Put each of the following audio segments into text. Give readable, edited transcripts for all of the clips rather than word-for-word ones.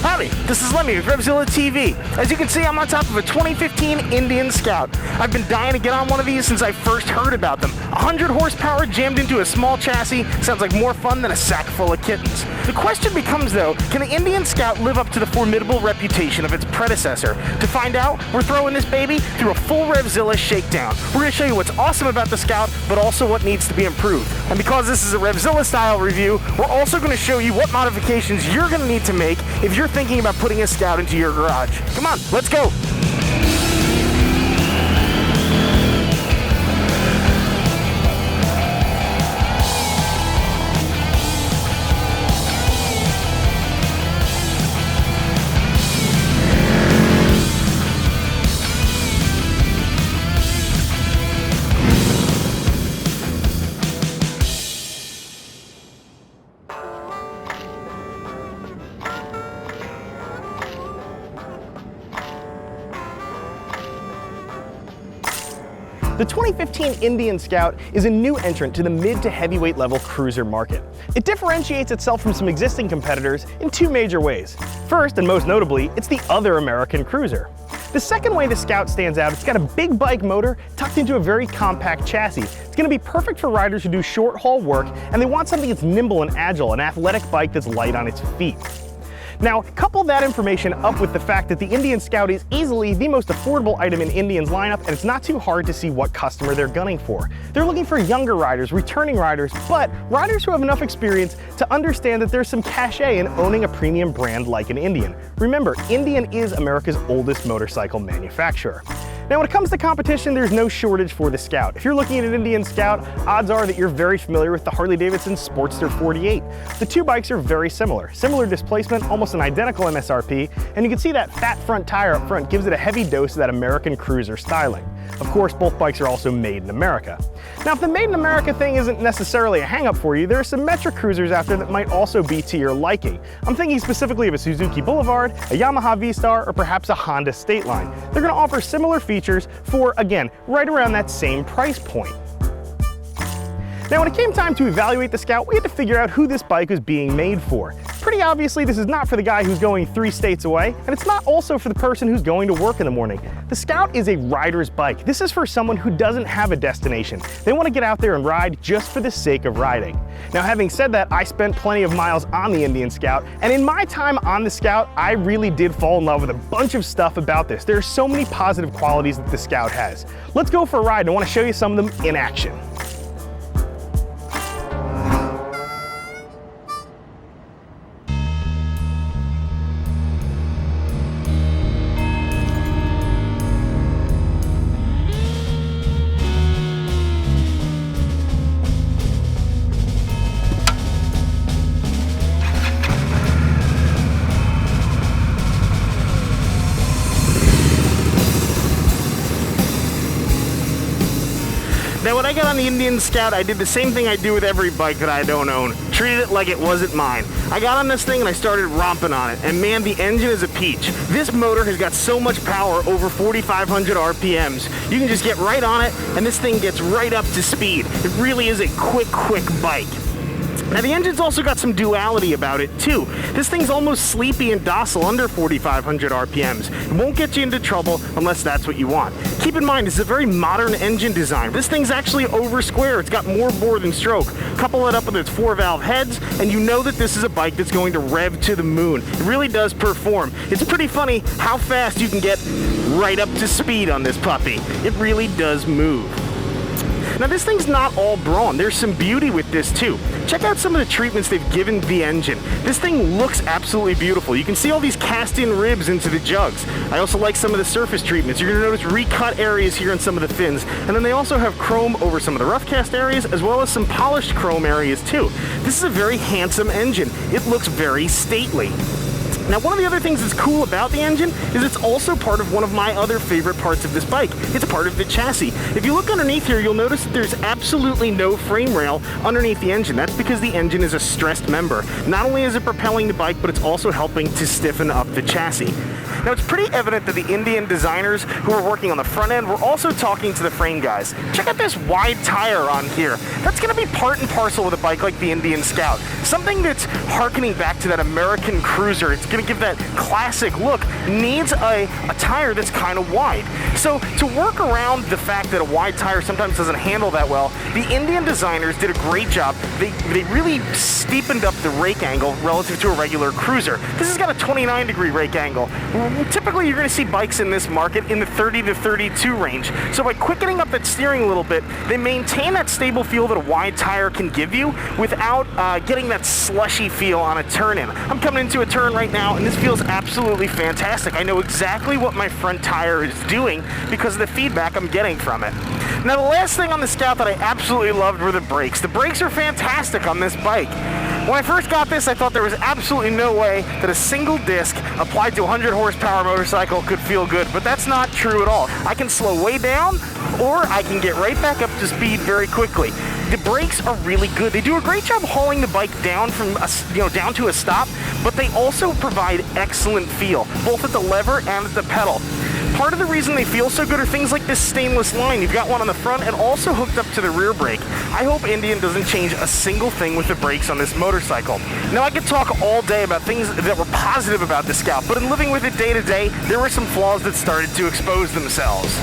Howdy, this is Lemmy with RevZilla TV. As you can see, I'm on top of a 2015 Indian Scout. I've been dying to get on one of these since I first heard about them. 100 horsepower jammed into a small chassis sounds like more fun than a sack full of kittens. The question becomes though, can the Indian Scout live up to the formidable reputation of its predecessor? To find out, we're throwing this baby through a full RevZilla shakedown. We're going to show you what's awesome about the Scout, but also what needs to be improved. And because this is a RevZilla style review, we're also going to show you what modifications you're going to need to make if you're thinking about putting a Scout into your garage. Come on, let's go. The 2015 Indian Scout is a new entrant to the mid to heavyweight level cruiser market. It differentiates itself from some existing competitors in two major ways. First, and most notably, it's the other American cruiser. The second way the Scout stands out, it's got a big bike motor tucked into a very compact chassis. It's going to be perfect for riders who do short haul work and they want something that's nimble and agile, an athletic bike that's light on its feet. Now, couple that information up with the fact that the Indian Scout is easily the most affordable item in Indian's lineup, and it's not too hard to see what customer they're gunning for. They're looking for younger riders, returning riders, but riders who have enough experience to understand that there's some cachet in owning a premium brand like an Indian. Remember, Indian is America's oldest motorcycle manufacturer. Now, when it comes to competition, there's no shortage for the Scout. If you're looking at an Indian Scout, odds are that you're very familiar with the Harley-Davidson Sportster 48. The two bikes are very similar. Similar displacement, almost an identical MSRP, and you can see that fat front tire up front gives it a heavy dose of that American cruiser styling. Of course, both bikes are also made in America. Now, if the made in America thing isn't necessarily a hang-up for you, there are some metric cruisers out there that might also be to your liking. I'm thinking specifically of a Suzuki Boulevard, a Yamaha V-Star, or perhaps a Honda Stateline. They're going to offer similar features for, again, right around that same price point. Now, when it came time to evaluate the Scout, we had to figure out who this bike was being made for. Pretty obviously, this is not for the guy who's going 3 states away, and it's not also for the person who's going to work in the morning. The Scout is a rider's bike. This is for someone who doesn't have a destination. They want to get out there and ride just for the sake of riding. Now, having said that, I spent plenty of miles on the Indian Scout, and in my time on the Scout, I really did fall in love with a bunch of stuff about this. There are so many positive qualities that the Scout has. Let's go for a ride, and I want to show you some of them in action. Now, when I got on the Indian Scout, I did the same thing I do with every bike that I don't own. Treated it like it wasn't mine. I got on this thing and I started romping on it, and man, the engine is a peach. This motor has got so much power, over 4,500 RPMs. You can just get right on it, and this thing gets right up to speed. It really is a quick bike. Now, the engine's also got some duality about it too. This thing's almost sleepy and docile under 4,500 RPMs. It won't get you into trouble unless that's what you want. Keep in mind, this is a very modern engine design. This thing's actually over square. It's got more bore than stroke. Couple it up with its 4-valve heads, and you know that this is a bike that's going to rev to the moon. It really does perform. It's pretty funny how fast you can get right up to speed on this puppy. It really does move. Now, this thing's not all brawn. There's some beauty with this too. Check out some of the treatments they've given the engine. This thing looks absolutely beautiful. You can see all these cast-in ribs into the jugs. I also like some of the surface treatments. You're going to notice recut areas here on some of the fins, and then they also have chrome over some of the rough cast areas, as well as some polished chrome areas too. This is a very handsome engine. It looks very stately. Now, one of the other things that's cool about the engine is it's also part of one of my other favorite parts of this bike. It's part of the chassis. If you look underneath here, you'll notice that there's absolutely no frame rail underneath the engine. That's because the engine is a stressed member. Not only is it propelling the bike, but it's also helping to stiffen up the chassis. Now, it's pretty evident that the Indian designers who were working on the front end were also talking to the frame guys. Check out this wide tire on here. That's going to be part and parcel with a bike like the Indian Scout. Something that's harkening back to that American cruiser. It's going to give that classic look. Needs a tire that's kind of wide. So to work around the fact that a wide tire sometimes doesn't handle that well, the Indian designers did a great job. They really steepened up the rake angle relative to a regular cruiser. This has got a 29-degree rake angle. Typically, you're going to see bikes in this market in the 30 to 32 range. So by quickening up that steering a little bit, they maintain that stable feel that a wide tire can give you without getting that slushy feel on a turn-in. I'm coming into a turn right now, and this feels absolutely fantastic. I know exactly what my front tire is doing because of the feedback I'm getting from it. Now, the last thing on the Scout that I absolutely loved were the brakes. The brakes are fantastic on this bike. When I first got this, I thought there was absolutely no way that a single disc applied to a 100 horsepower motorcycle could feel good, but that's not true at all. I can slow way down, or I can get right back up to speed very quickly. The brakes are really good. They do a great job hauling the bike down from down to a stop, but they also provide excellent feel, both at the lever and at the pedal. Part of the reason they feel so good are things like this stainless line. You've got one on the front and also hooked up to the rear brake. I hope Indian doesn't change a single thing with the brakes on this motorcycle. Now, I could talk all day about things that were positive about the Scout, but in living with it day to day, there were some flaws that started to expose themselves.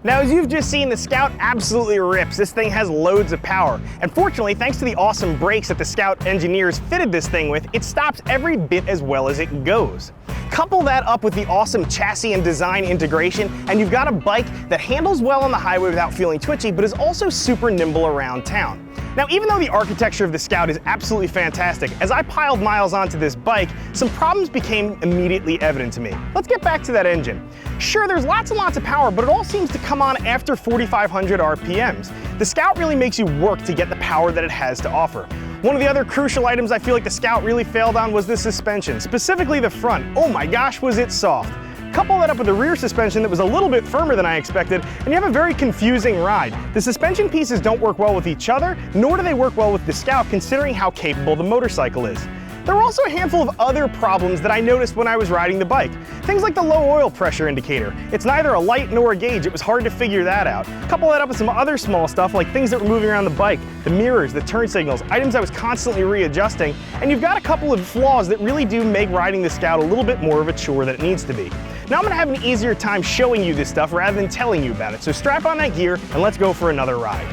Now, as you've just seen, the Scout absolutely rips. This thing has loads of power. And fortunately, thanks to the awesome brakes that the Scout engineers fitted this thing with, it stops every bit as well as it goes. Couple that up with the awesome chassis and design integration, and you've got a bike that handles well on the highway without feeling twitchy, but is also super nimble around town. Now, even though the architecture of the Scout is absolutely fantastic, as I piled miles onto this bike, some problems became immediately evident to me. Let's get back to that engine. Sure, there's lots and lots of power, but it all seems to come on after 4,500 RPMs. The Scout really makes you work to get the power that it has to offer. One of the other crucial items I feel like the Scout really failed on was the suspension, specifically the front. Oh my gosh, was it soft. Couple that up with the rear suspension that was a little bit firmer than I expected, and you have a very confusing ride. The suspension pieces don't work well with each other, nor do they work well with the Scout, considering how capable the motorcycle is. There were also a handful of other problems that I noticed when I was riding the bike. Things like the low oil pressure indicator. It's neither a light nor a gauge. It was hard to figure that out. Couple that up with some other small stuff like things that were moving around the bike, the mirrors, the turn signals, items I was constantly readjusting, and you've got a couple of flaws that really do make riding the Scout a little bit more of a chore than it needs to be. Now I'm gonna have an easier time showing you this stuff rather than telling you about it, so strap on that gear and let's go for another ride.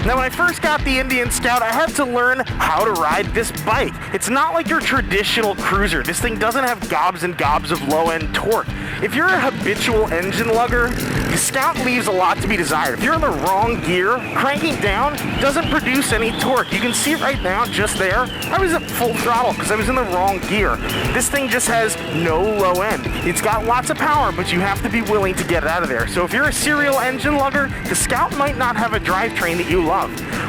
Now, when I first got the Indian Scout, I had to learn how to ride this bike. It's not like your traditional cruiser. This thing doesn't have gobs and gobs of low-end torque. If you're a habitual engine lugger, the Scout leaves a lot to be desired. If you're in the wrong gear, cranking down doesn't produce any torque. You can see it right now, just there. I was at full throttle because I was in the wrong gear. This thing just has no low end. It's got lots of power, but you have to be willing to get it out of there. So if you're a serial engine lugger, the Scout might not have a drivetrain that you love.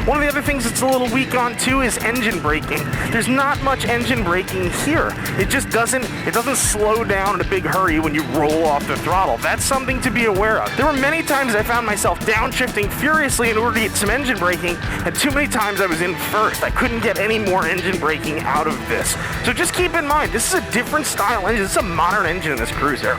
One of the other things it's a little weak on too is engine braking. There's not much engine braking here. It just doesn't slow down in a big hurry when you roll off the throttle. That's something to be aware of. There were many times I found myself downshifting furiously in order to get some engine braking, and too many times I was in first. I couldn't get any more engine braking out of this. So just keep in mind, this is a different style engine. This is a modern engine in this cruiser.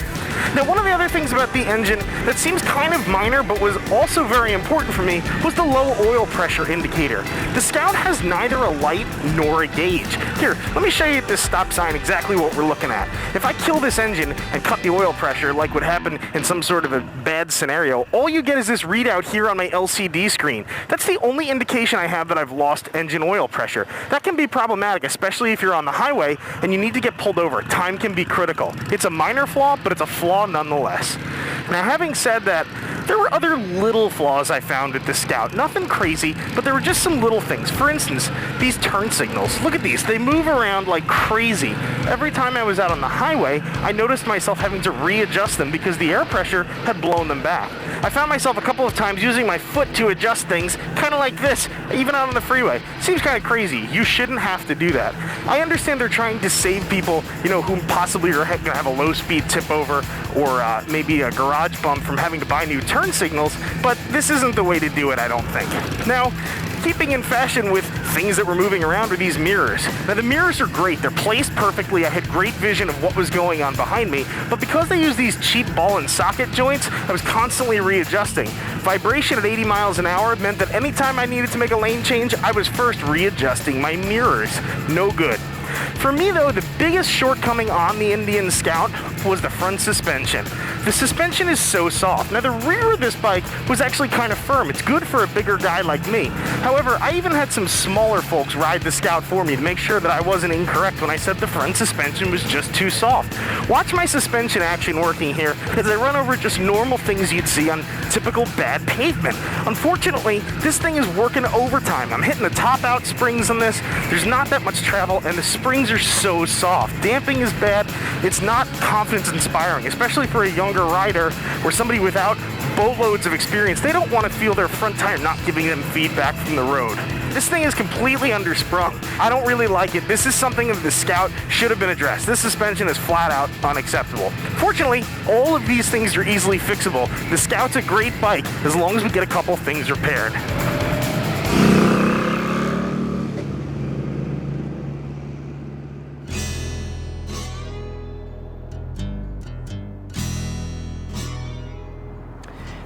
Now, one of the other things about the engine that seems kind of minor but was also very important for me was the low oil pressure indicator. The Scout has neither a light nor a gauge. Here, let me show you at this stop sign exactly what we're looking at. If I kill this engine and cut the oil pressure like would happen in some sort of a bad scenario, all you get is this readout here on my LCD screen. That's the only indication I have that I've lost engine oil pressure. That can be problematic, especially if you're on the highway and you need to get pulled over. Time can be critical. It's a minor flaw, but it's a flaw nonetheless. Now, having said that, There were other little flaws I found with the Scout. Nothing crazy, but there were just some little things. For instance, these turn signals. Look at these. They move around like crazy. Every time I was out on the highway, I noticed myself having to readjust them because the air pressure had blown them back. I found myself a couple of times using my foot to adjust things, kind of like this, even out on the freeway. Seems kind of crazy. You shouldn't have to do that. I understand they're trying to save people, you know, who possibly are going to have a low-speed tip over or maybe a garage bump from having to buy new turn signals, but this isn't the way to do it, I don't think. Now, keeping in fashion with things that were moving around are these mirrors. Now the mirrors are great, they're placed perfectly, I had great vision of what was going on behind me, but because they use these cheap ball and socket joints, I was constantly readjusting. Vibration at 80 miles an hour meant that anytime I needed to make a lane change, I was first readjusting my mirrors. No good. For me though, the biggest shortcoming on the Indian Scout was the front suspension. The suspension is so soft. Now the rear of this bike was actually kind of firm. It's good for a bigger guy like me. However, I even had some smaller folks ride the Scout for me to make sure that I wasn't incorrect when I said the front suspension was just too soft. Watch my suspension action working here as I run over just normal things you'd see on typical bad pavement. Unfortunately, this thing is working overtime. I'm hitting the top out springs on this. There's not that much travel and the springs are so soft. Damping is bad. It's not confidence inspiring, especially for a younger rider or somebody without boatloads of experience. They don't want to feel their front tire not giving them feedback from the road. This thing is completely undersprung. I don't really like it. This is something that the Scout should have been addressed. This suspension is flat out unacceptable. Fortunately, all of these things are easily fixable. The Scout's a great bike as long as we get a couple things repaired.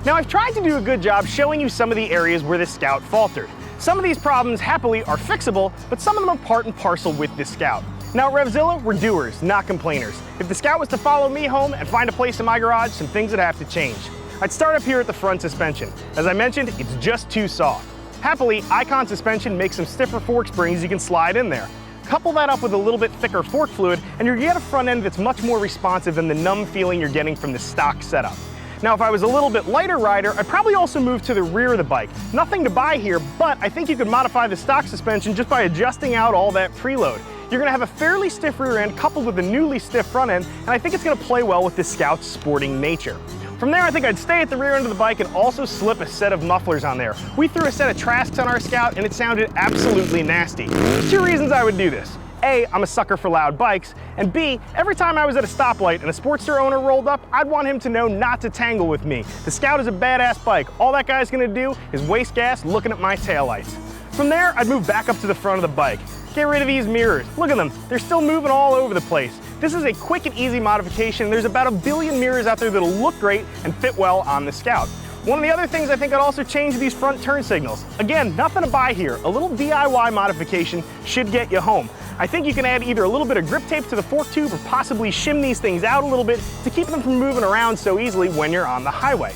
Now I've tried to do a good job showing you some of the areas where the Scout faltered. Some of these problems happily are fixable, but some of them are part and parcel with the Scout. Now at RevZilla, we're doers, not complainers. If the Scout was to follow me home and find a place in my garage, some things would have to change. I'd start up here at the front suspension. As I mentioned, it's just too soft. Happily, Icon suspension makes some stiffer fork springs you can slide in there. Couple that up with a little bit thicker fork fluid, and you're gonna get a front end that's much more responsive than the numb feeling you're getting from the stock setup. Now, if I was a little bit lighter rider, I'd probably also move to the rear of the bike. Nothing to buy here, but I think you could modify the stock suspension just by adjusting out all that preload. You're gonna have a fairly stiff rear end coupled with a newly stiff front end, and I think it's gonna play well with the Scout's sporting nature. From there, I think I'd stay at the rear end of the bike and also slip a set of mufflers on there. We threw a set of Trasks on our Scout and it sounded absolutely nasty. There's two reasons I would do this. A, I'm a sucker for loud bikes, and B, every time I was at a stoplight and a Sportster owner rolled up, I'd want him to know not to tangle with me. The Scout is a badass bike. All that guy's gonna do is waste gas looking at my taillights. From there, I'd move back up to the front of the bike. Get rid of these mirrors. Look at them, they're still moving all over the place. This is a quick and easy modification. There's about 1 billion mirrors out there that'll look great and fit well on the Scout. One of the other things I think I'd also change these front turn signals. Again, nothing to buy here. A little DIY modification should get you home. I think you can add either a little bit of grip tape to the fork tube or possibly shim these things out a little bit to keep them from moving around so easily when you're on the highway.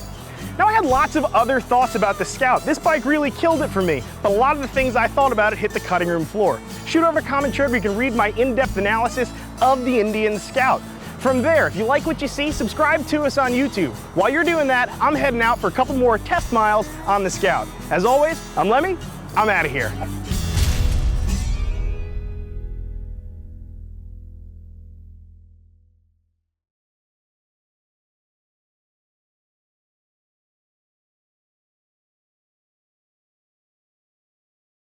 Now I had lots of other thoughts about the Scout. This bike really killed it for me, but a lot of the things I thought about it hit the cutting room floor. Shoot over to Comment Trade where you can read my in-depth analysis of the Indian Scout. From there, if you like what you see, subscribe to us on YouTube. While you're doing that, I'm heading out for a couple more test miles on the Scout. As always, I'm Lemmy, I'm out of here.